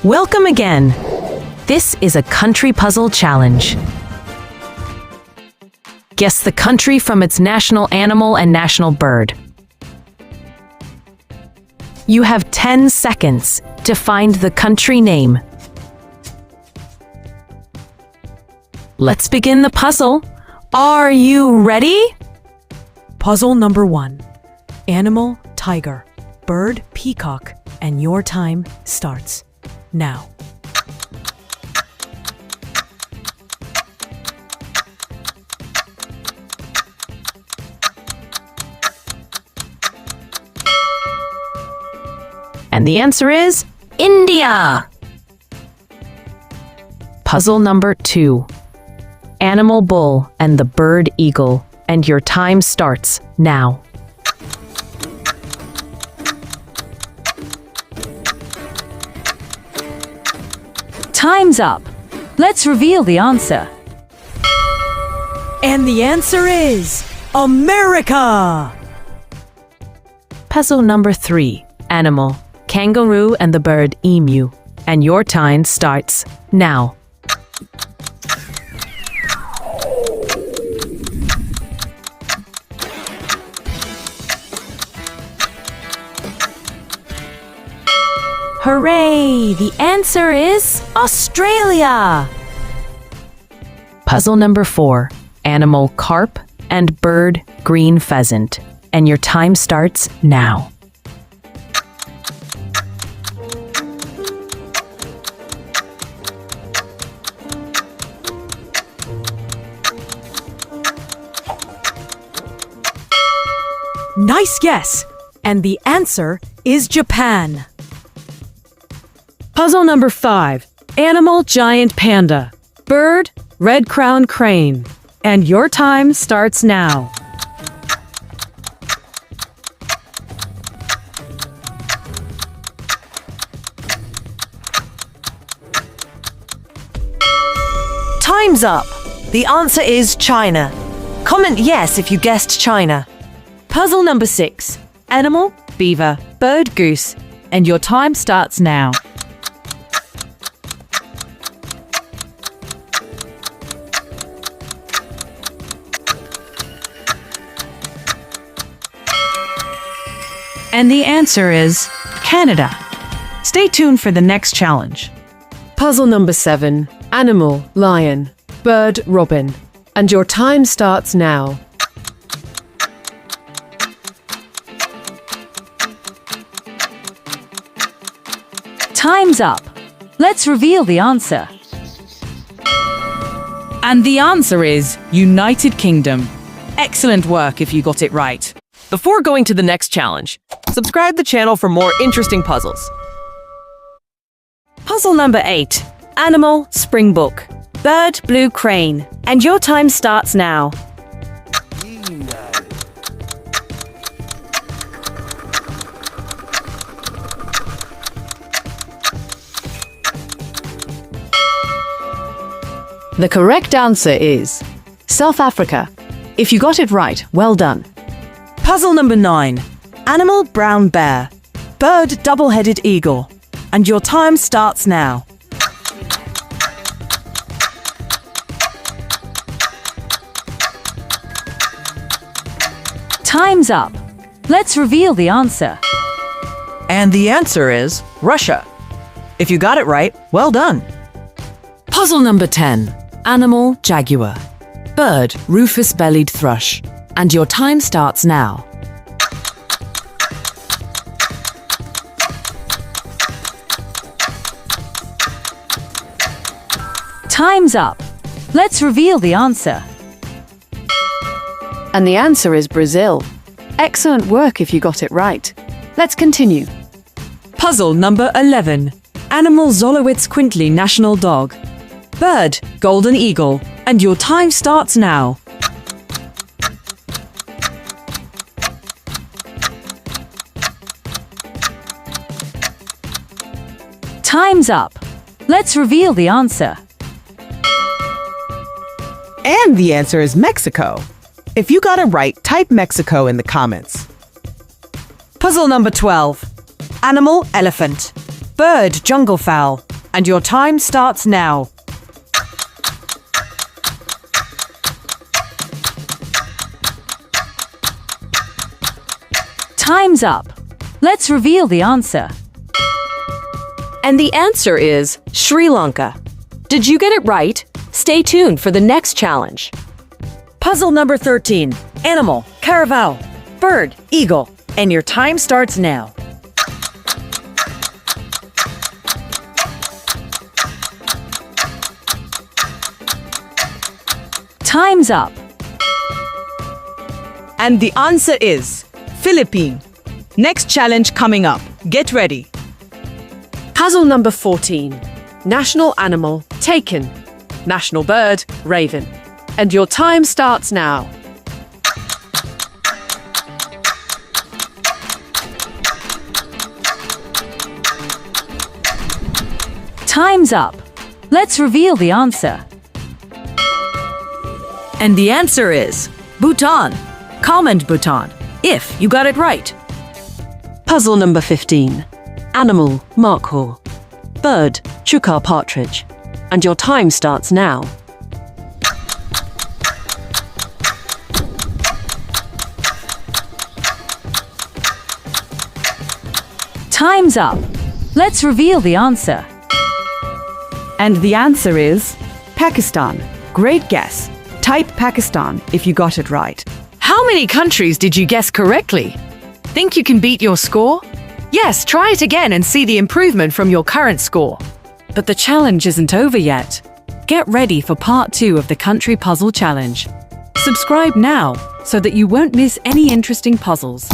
Welcome again. This is a country puzzle challenge. Guess the country from its national animal and national bird. You have 10 seconds to find the country name. Let's begin the puzzle. Are you ready? Puzzle number 1. Animal, tiger. Bird, peacock. And your time starts now. And the answer is India. Puzzle number 2. Animal, bull, and the bird, eagle. And your time starts now. Time's up. Let's reveal the answer. And the answer is America! Puzzle number 3. Animal, kangaroo, and the bird, emu. And your time starts now. Hooray! The answer is Australia! Puzzle number 4. Animal, carp, and bird, green pheasant. And your time starts now. Nice guess! And the answer is Japan. Puzzle number 5. Animal, giant panda. Bird, red-crowned crane. And your time starts now. Time's up. The answer is China. Comment yes if you guessed China. Puzzle number 6. Animal, beaver, bird, goose. And your time starts now. And the answer is Canada. Stay tuned for the next challenge. Puzzle number 7. Animal, lion. Bird, robin. And your time starts now. Time's up. Let's reveal the answer. And the answer is United Kingdom. Excellent work if you got it right. Before going to the next challenge, subscribe the channel for more interesting puzzles. Puzzle number 8. Animal, springbok. Bird, blue crane. And your time starts now. The correct answer is South Africa. If you got it right, well done. Puzzle number 9. Animal, brown bear. Bird, double-headed eagle. And your time starts now. Time's up. Let's reveal the answer. And the answer is Russia. If you got it right, well done. Puzzle number 10. Animal, jaguar. Bird, rufous-bellied thrush. And your time starts now. Time's up. Let's reveal the answer. And the answer is Brazil. Excellent work if you got it right. Let's continue. Puzzle number 11. Animal, Zolowitz Quintley National Dog. Bird, golden eagle. And your time starts now. Time's up. Let's reveal the answer. And the answer is Mexico. If you got it right, type Mexico in the comments. Puzzle number 12. Animal, elephant. Bird, jungle fowl. And your time starts now. Time's up. Let's reveal the answer. And the answer is Sri Lanka. Did you get it right? Stay tuned for the next challenge. Puzzle number 13. Animal, caraval, bird, eagle. And your time starts now. Time's up. And the answer is Philippine. Next challenge coming up. Get ready. Puzzle number 14. National animal, taken. National bird, raven. And your time starts now. Time's up. Let's reveal the answer. And the answer is Bhutan. Comment Bhutan if you got it right. Puzzle number 15. Animal, mark hall. Bird, chukar partridge. And your time starts now. Time's up. Let's reveal the answer. And the answer is Pakistan. Great guess. Type Pakistan if you got it right. How many countries did you guess correctly? Think you can beat your score? Yes, try it again and see the improvement from your current score. But the challenge isn't over yet. Get ready for part 2 of the Country Puzzle Challenge. Subscribe now so that you won't miss any interesting puzzles.